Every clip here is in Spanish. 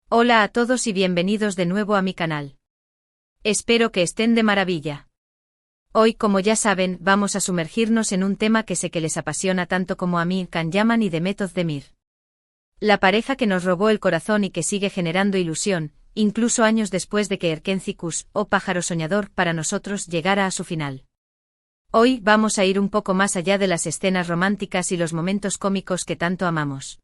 Hola a todos y bienvenidos de nuevo a mi canal. Espero que estén de maravilla. Hoy, como ya saben, vamos a sumergirnos en un tema que sé que les apasiona tanto como a mí, Can Yaman y Demet Özdemir. La pareja que nos robó el corazón y que sigue generando ilusión, incluso años después de que Erkenzikuş, o pájaro soñador, para nosotros llegara a su final. Hoy vamos a ir un poco más allá de las escenas románticas y los momentos cómicos que tanto amamos.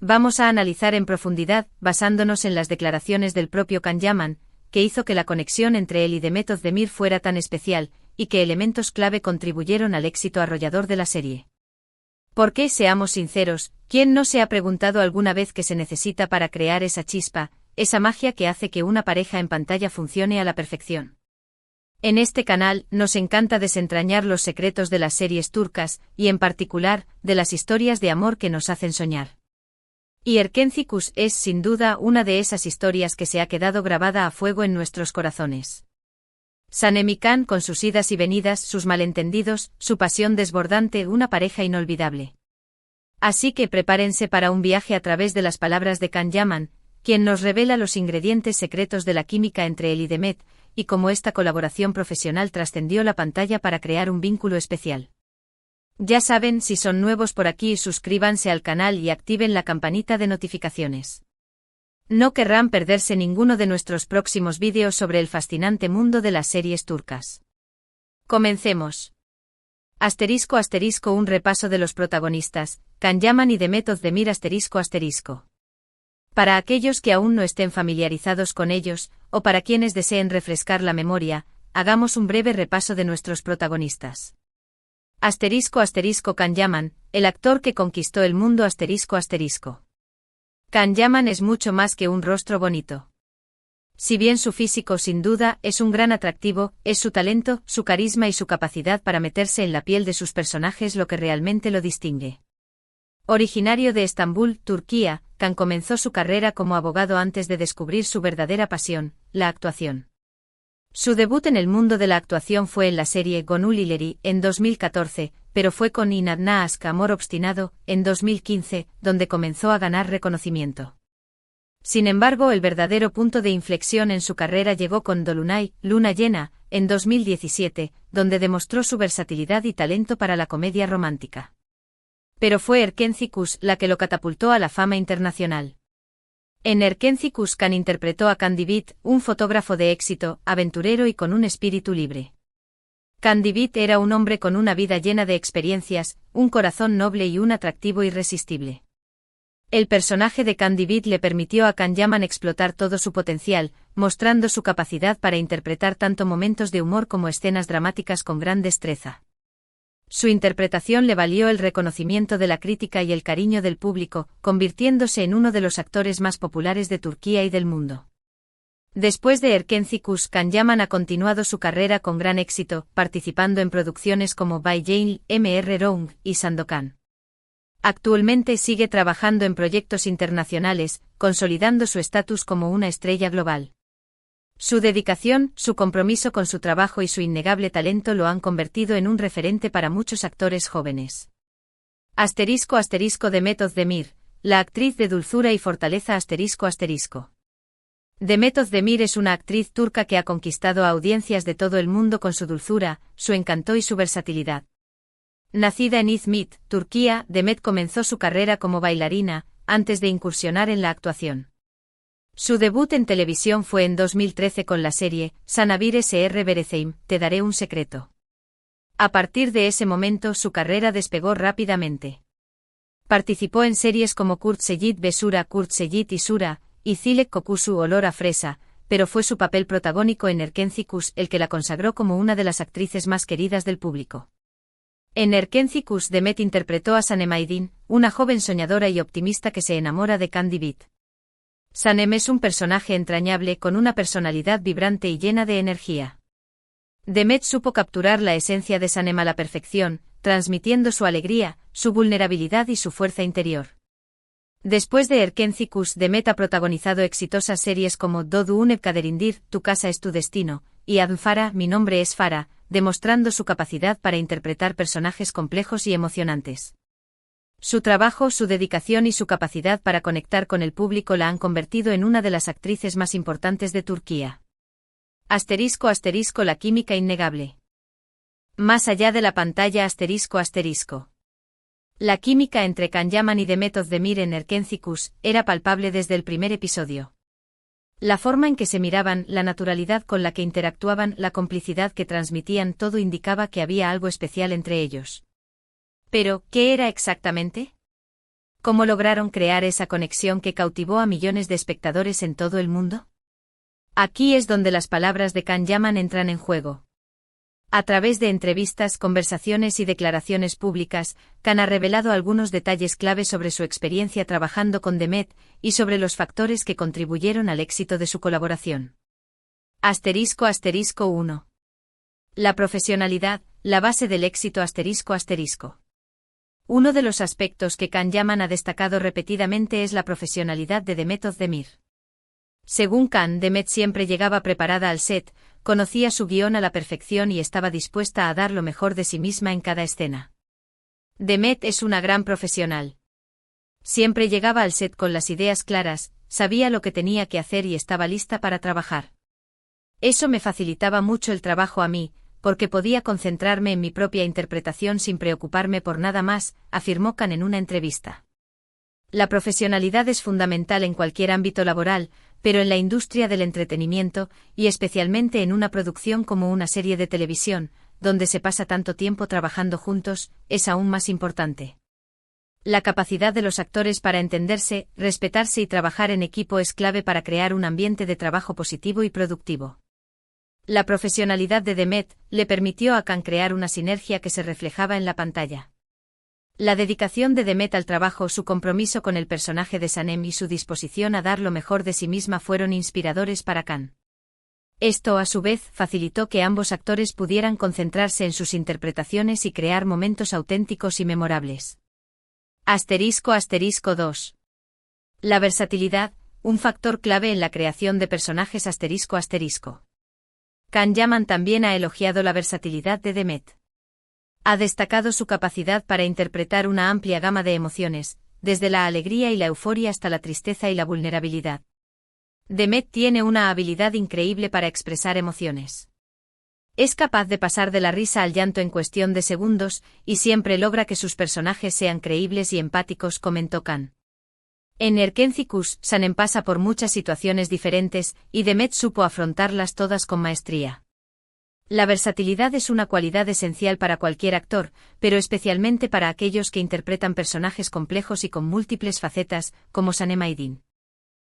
Vamos a analizar en profundidad, basándonos en las declaraciones del propio Can Yaman, que hizo que la conexión entre él y Demet Özdemir fuera tan especial, y qué elementos clave contribuyeron al éxito arrollador de la serie. Porque, seamos sinceros, ¿quién no se ha preguntado alguna vez qué se necesita para crear esa chispa, esa magia que hace que una pareja en pantalla funcione a la perfección? En este canal, nos encanta desentrañar los secretos de las series turcas, y en particular, de las historias de amor que nos hacen soñar. Y Erkenzikuş es, sin duda, una de esas historias que se ha quedado grabada a fuego en nuestros corazones. Sanem y Can, con sus idas y venidas, sus malentendidos, su pasión desbordante, una pareja inolvidable. Así que prepárense para un viaje a través de las palabras de Can Yaman, quien nos revela los ingredientes secretos de la química entre él y Demet, y cómo esta colaboración profesional trascendió la pantalla para crear un vínculo especial. Ya saben, si son nuevos por aquí, suscríbanse al canal y activen la campanita de notificaciones. No querrán perderse ninguno de nuestros próximos vídeos sobre el fascinante mundo de las series turcas. Comencemos. *** Un repaso de los protagonistas, Can Yaman y Demet Özdemir ***. Para aquellos que aún no estén familiarizados con ellos, o para quienes deseen refrescar la memoria, hagamos un breve repaso de nuestros protagonistas. Can Yaman, el actor que conquistó el mundo ***. Can Yaman es mucho más que un rostro bonito. Si bien su físico sin duda es un gran atractivo, es su talento, su carisma y su capacidad para meterse en la piel de sus personajes lo que realmente lo distingue. Originario de Estambul, Turquía, Can comenzó su carrera como abogado antes de descubrir su verdadera pasión, la actuación. Su debut en el mundo de la actuación fue en la serie Gönül İleri, en 2014, pero fue con İnadına Aşk Amor Obstinado, en 2015, donde comenzó a ganar reconocimiento. Sin embargo, el verdadero punto de inflexión en su carrera llegó con Dolunay, Luna Llena, en 2017, donde demostró su versatilidad y talento para la comedia romántica. Pero fue Erkenzikuş la que lo catapultó a la fama internacional. En Erkenzikuş Can interpretó a Can Divit, un fotógrafo de éxito, aventurero y con un espíritu libre. Can Divit era un hombre con una vida llena de experiencias, un corazón noble y un atractivo irresistible. El personaje de Can Divit le permitió a Can Yaman explotar todo su potencial, mostrando su capacidad para interpretar tanto momentos de humor como escenas dramáticas con gran destreza. Su interpretación le valió el reconocimiento de la crítica y el cariño del público, convirtiéndose en uno de los actores más populares de Turquía y del mundo. Después de Erkenzikuş, Can Yaman ha continuado su carrera con gran éxito, participando en producciones como Bay Jail, M.R. Round y Sandokan. Actualmente sigue trabajando en proyectos internacionales, consolidando su estatus como una estrella global. Su dedicación, su compromiso con su trabajo y su innegable talento lo han convertido en un referente para muchos actores jóvenes. Demet Özdemir, la actriz de dulzura y fortaleza ***. Demet Özdemir es una actriz turca que ha conquistado a audiencias de todo el mundo con su dulzura, su encanto y su versatilidad. Nacida en İzmit, Turquía, Demet comenzó su carrera como bailarina, antes de incursionar en la actuación. Su debut en televisión fue en 2013 con la serie Sana Bir Sır Vereceğim, Te daré un secreto. A partir de ese momento su carrera despegó rápidamente. Participó en series como Kurt Seyit Besura Kurt Seyit y Sura, y Zilek Kokusu Olor a Fresa, pero fue su papel protagónico en Erkenzikuş el que la consagró como una de las actrices más queridas del público. En Erkenzikuş Demet interpretó a Sanem Aydin, una joven soñadora y optimista que se enamora de Can Divit. Sanem es un personaje entrañable con una personalidad vibrante y llena de energía. Demet supo capturar la esencia de Sanem a la perfección, transmitiendo su alegría, su vulnerabilidad y su fuerza interior. Después de Erkenzikuş, Demet ha protagonizado exitosas series como Doğduğun Ev Kaderindir, Tu casa es tu destino, y Adın Farah, Mi nombre es Farah, demostrando su capacidad para interpretar personajes complejos y emocionantes. Su trabajo, su dedicación y su capacidad para conectar con el público la han convertido en una de las actrices más importantes de Turquía. *** La química innegable. Más allá de la pantalla ***. La química entre Can Yaman y Demet Özdemir en Erkenci era palpable desde el primer episodio. La forma en que se miraban, la naturalidad con la que interactuaban, la complicidad que transmitían, todo indicaba que había algo especial entre ellos. Pero, ¿qué era exactamente? ¿Cómo lograron crear esa conexión que cautivó a millones de espectadores en todo el mundo? Aquí es donde las palabras de Can Yaman entran en juego. A través de entrevistas, conversaciones y declaraciones públicas, Can ha revelado algunos detalles clave sobre su experiencia trabajando con Demet y sobre los factores que contribuyeron al éxito de su colaboración. ***1. La profesionalidad, la base del éxito ***. Uno de los aspectos que Can Yaman ha destacado repetidamente es la profesionalidad de Demet Özdemir. Según Can, Demet siempre llegaba preparada al set, conocía su guión a la perfección y estaba dispuesta a dar lo mejor de sí misma en cada escena. Demet es una gran profesional. Siempre llegaba al set con las ideas claras, sabía lo que tenía que hacer y estaba lista para trabajar. Eso me facilitaba mucho el trabajo a mí, porque podía concentrarme en mi propia interpretación sin preocuparme por nada más, afirmó Can en una entrevista. La profesionalidad es fundamental en cualquier ámbito laboral, pero en la industria del entretenimiento, y especialmente en una producción como una serie de televisión, donde se pasa tanto tiempo trabajando juntos, es aún más importante. La capacidad de los actores para entenderse, respetarse y trabajar en equipo es clave para crear un ambiente de trabajo positivo y productivo. La profesionalidad de Demet le permitió a Can crear una sinergia que se reflejaba en la pantalla. La dedicación de Demet al trabajo, su compromiso con el personaje de Sanem y su disposición a dar lo mejor de sí misma fueron inspiradores para Can. Esto, a su vez, facilitó que ambos actores pudieran concentrarse en sus interpretaciones y crear momentos auténticos y memorables. ***2. La versatilidad, un factor clave en la creación de personajes ***. Can Yaman también ha elogiado la versatilidad de Demet. Ha destacado su capacidad para interpretar una amplia gama de emociones, desde la alegría y la euforia hasta la tristeza y la vulnerabilidad. Demet tiene una habilidad increíble para expresar emociones. Es capaz de pasar de la risa al llanto en cuestión de segundos, y siempre logra que sus personajes sean creíbles y empáticos, comentó Can. En Erkenci, Sanem pasa por muchas situaciones diferentes, y Demet supo afrontarlas todas con maestría. La versatilidad es una cualidad esencial para cualquier actor, pero especialmente para aquellos que interpretan personajes complejos y con múltiples facetas, como Sanem Aydin.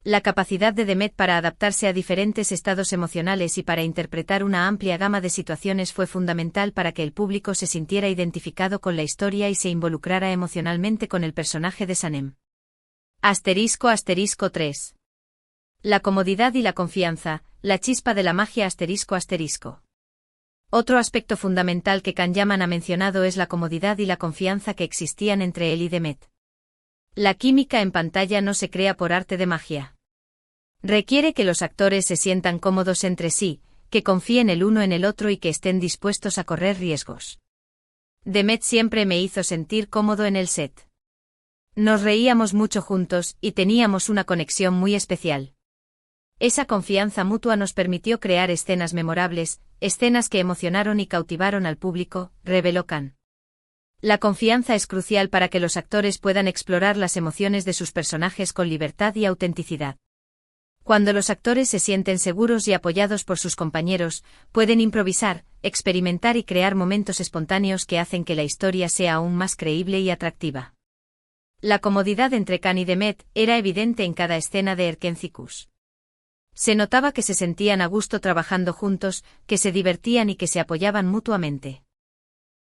La capacidad de Demet para adaptarse a diferentes estados emocionales y para interpretar una amplia gama de situaciones fue fundamental para que el público se sintiera identificado con la historia y se involucrara emocionalmente con el personaje de Sanem. ***3. La comodidad y la confianza, la chispa de la magia ***. Otro aspecto fundamental que Can Yaman ha mencionado es la comodidad y la confianza que existían entre él y Demet. La química en pantalla no se crea por arte de magia. Requiere que los actores se sientan cómodos entre sí, que confíen el uno en el otro y que estén dispuestos a correr riesgos. Demet siempre me hizo sentir cómodo en el set. Nos reíamos mucho juntos y teníamos una conexión muy especial. Esa confianza mutua nos permitió crear escenas memorables, escenas que emocionaron y cautivaron al público, reveló Can. La confianza es crucial para que los actores puedan explorar las emociones de sus personajes con libertad y autenticidad. Cuando los actores se sienten seguros y apoyados por sus compañeros, pueden improvisar, experimentar y crear momentos espontáneos que hacen que la historia sea aún más creíble y atractiva. La comodidad entre Can y Demet era evidente en cada escena de Erkenci. Se notaba que se sentían a gusto trabajando juntos, que se divertían y que se apoyaban mutuamente.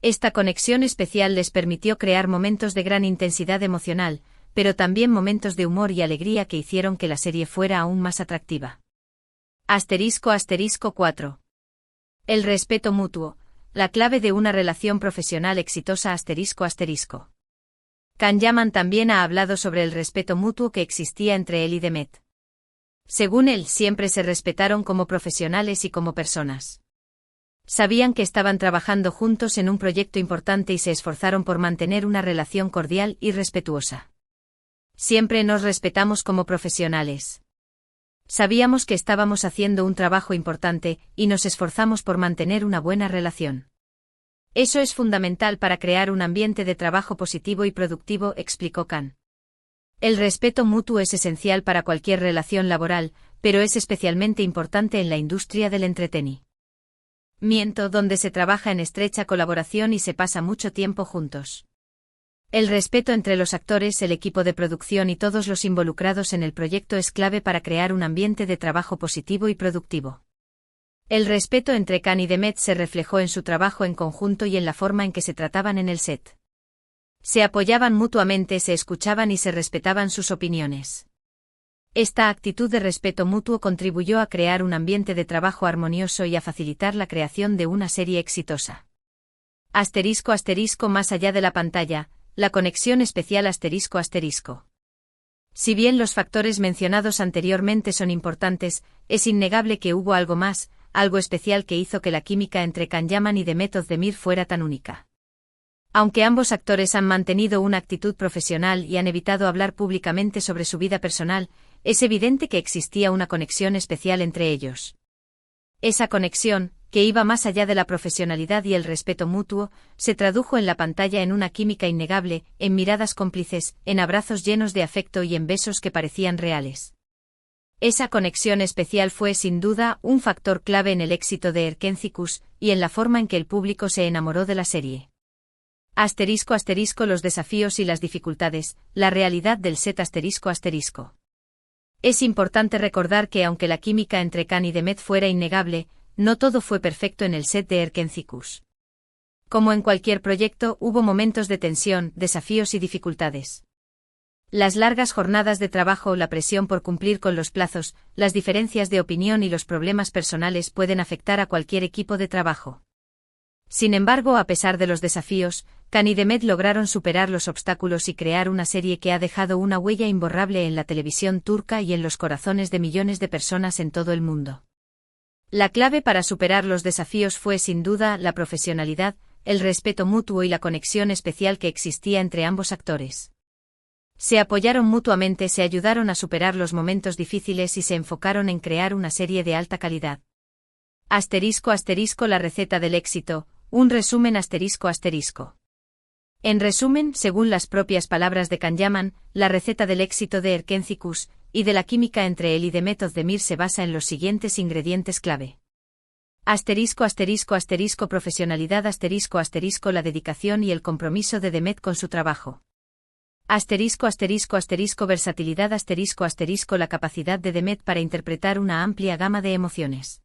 Esta conexión especial les permitió crear momentos de gran intensidad emocional, pero también momentos de humor y alegría que hicieron que la serie fuera aún más atractiva. **4. El respeto mutuo, la clave de una relación profesional exitosa ***. Can Yaman también ha hablado sobre el respeto mutuo que existía entre él y Demet. Según él, siempre se respetaron como profesionales y como personas. Sabían que estaban trabajando juntos en un proyecto importante y se esforzaron por mantener una relación cordial y respetuosa. Siempre nos respetamos como profesionales. Sabíamos que estábamos haciendo un trabajo importante y nos esforzamos por mantener una buena relación. Eso es fundamental para crear un ambiente de trabajo positivo y productivo, explicó Khan. El respeto mutuo es esencial para cualquier relación laboral, pero es especialmente importante en la industria del entretenimiento, donde se trabaja en estrecha colaboración y se pasa mucho tiempo juntos. El respeto entre los actores, el equipo de producción y todos los involucrados en el proyecto es clave para crear un ambiente de trabajo positivo y productivo. El respeto entre Khan y Demet se reflejó en su trabajo en conjunto y en la forma en que se trataban en el set. Se apoyaban mutuamente, se escuchaban y se respetaban sus opiniones. Esta actitud de respeto mutuo contribuyó a crear un ambiente de trabajo armonioso y a facilitar la creación de una serie exitosa. *** Más allá de la pantalla, la conexión especial ***. Si bien los factores mencionados anteriormente son importantes, es innegable que hubo algo más, algo especial que hizo que la química entre Can Yaman y Demet Özdemir fuera tan única. Aunque ambos actores han mantenido una actitud profesional y han evitado hablar públicamente sobre su vida personal, es evidente que existía una conexión especial entre ellos. Esa conexión, que iba más allá de la profesionalidad y el respeto mutuo, se tradujo en la pantalla en una química innegable, en miradas cómplices, en abrazos llenos de afecto y en besos que parecían reales. Esa conexión especial fue sin duda un factor clave en el éxito de Erkenzikούς y en la forma en que el público se enamoró de la serie. *** Los desafíos y las dificultades, la realidad del set ***. Es importante recordar que aunque la química entre Khan y Demet fuera innegable, no todo fue perfecto en el set de Erkenzikούς. Como en cualquier proyecto, hubo momentos de tensión, desafíos y dificultades. Las largas jornadas de trabajo, la presión por cumplir con los plazos, las diferencias de opinión y los problemas personales pueden afectar a cualquier equipo de trabajo. Sin embargo, a pesar de los desafíos, Khan y Demet lograron superar los obstáculos y crear una serie que ha dejado una huella imborrable en la televisión turca y en los corazones de millones de personas en todo el mundo. La clave para superar los desafíos fue sin duda la profesionalidad, el respeto mutuo y la conexión especial que existía entre ambos actores. Se apoyaron mutuamente, se ayudaron a superar los momentos difíciles y se enfocaron en crear una serie de alta calidad. *** La receta del éxito, un resumen ***. En resumen, según las propias palabras de Can Yaman, la receta del éxito de Erkenzikούς y de la química entre él y Demet Özdemir se basa en los siguientes ingredientes clave. ***. Profesionalidad ***. La dedicación y el compromiso de Demet con su trabajo. Versatilidad ***. La capacidad de Demet para interpretar una amplia gama de emociones.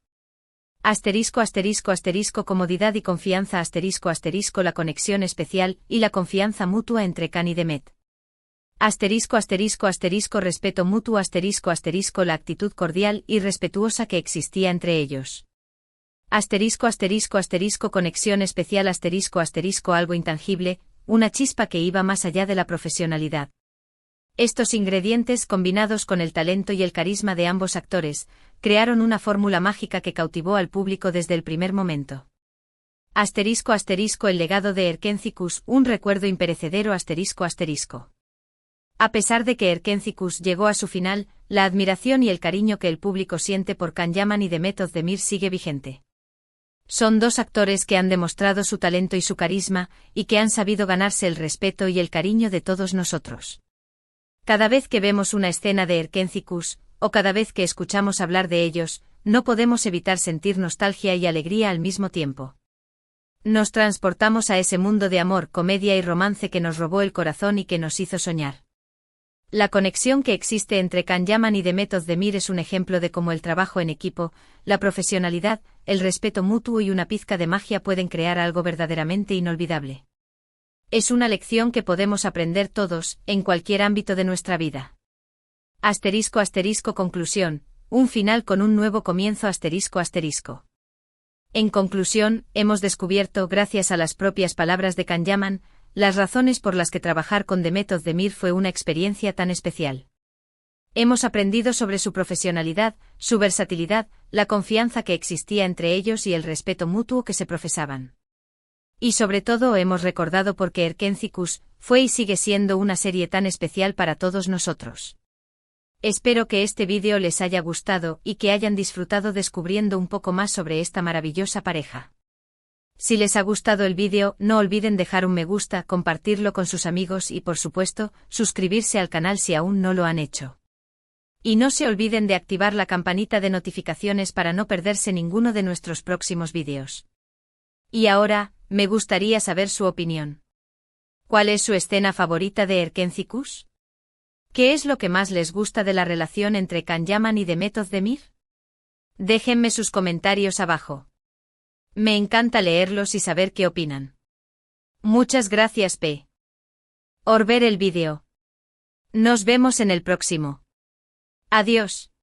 Comodidad y confianza ***. La conexión especial y la confianza mutua entre Khan y Demet. Respeto mutuo la actitud cordial y respetuosa que existía entre ellos. Conexión especial algo intangible, una chispa que iba más allá de la profesionalidad. Estos ingredientes, combinados con el talento y el carisma de ambos actores, crearon una fórmula mágica que cautivó al público desde el primer momento. El legado de Erkenzikούς, un recuerdo imperecedero A pesar de que Erkenzikούς llegó a su final, la admiración y el cariño que el público siente por Can Yaman y Demet Özdemir sigue vigente. Son dos actores que han demostrado su talento y su carisma, y que han sabido ganarse el respeto y el cariño de todos nosotros. Cada vez que vemos una escena de Erkenzikούς, o cada vez que escuchamos hablar de ellos, no podemos evitar sentir nostalgia y alegría al mismo tiempo. Nos transportamos a ese mundo de amor, comedia y romance que nos robó el corazón y que nos hizo soñar. La conexión que existe entre Can Yaman y Demet Özdemir es un ejemplo de cómo el trabajo en equipo, la profesionalidad, el respeto mutuo y una pizca de magia pueden crear algo verdaderamente inolvidable. Es una lección que podemos aprender todos, en cualquier ámbito de nuestra vida. Conclusión, un final con un nuevo comienzo ***. En conclusión, hemos descubierto, gracias a las propias palabras de Can Yaman, las razones por las que trabajar con Demet Özdemir fue una experiencia tan especial. Hemos aprendido sobre su profesionalidad, su versatilidad, la confianza que existía entre ellos y el respeto mutuo que se profesaban. Y sobre todo hemos recordado por qué Erkencicus fue y sigue siendo una serie tan especial para todos nosotros. Espero que este vídeo les haya gustado y que hayan disfrutado descubriendo un poco más sobre esta maravillosa pareja. Si les ha gustado el vídeo, no olviden dejar un me gusta, compartirlo con sus amigos y por supuesto, suscribirse al canal si aún no lo han hecho. Y no se olviden de activar la campanita de notificaciones para no perderse ninguno de nuestros próximos vídeos. Y ahora, me gustaría saber su opinión. ¿Cuál es su escena favorita de Erkencicus? ¿Qué es lo que más les gusta de la relación entre Can Yaman y Demet Özdemir? Déjenme sus comentarios abajo. Me encanta leerlos y saber qué opinan. Muchas gracias por ver el vídeo. Nos vemos en el próximo. Adiós.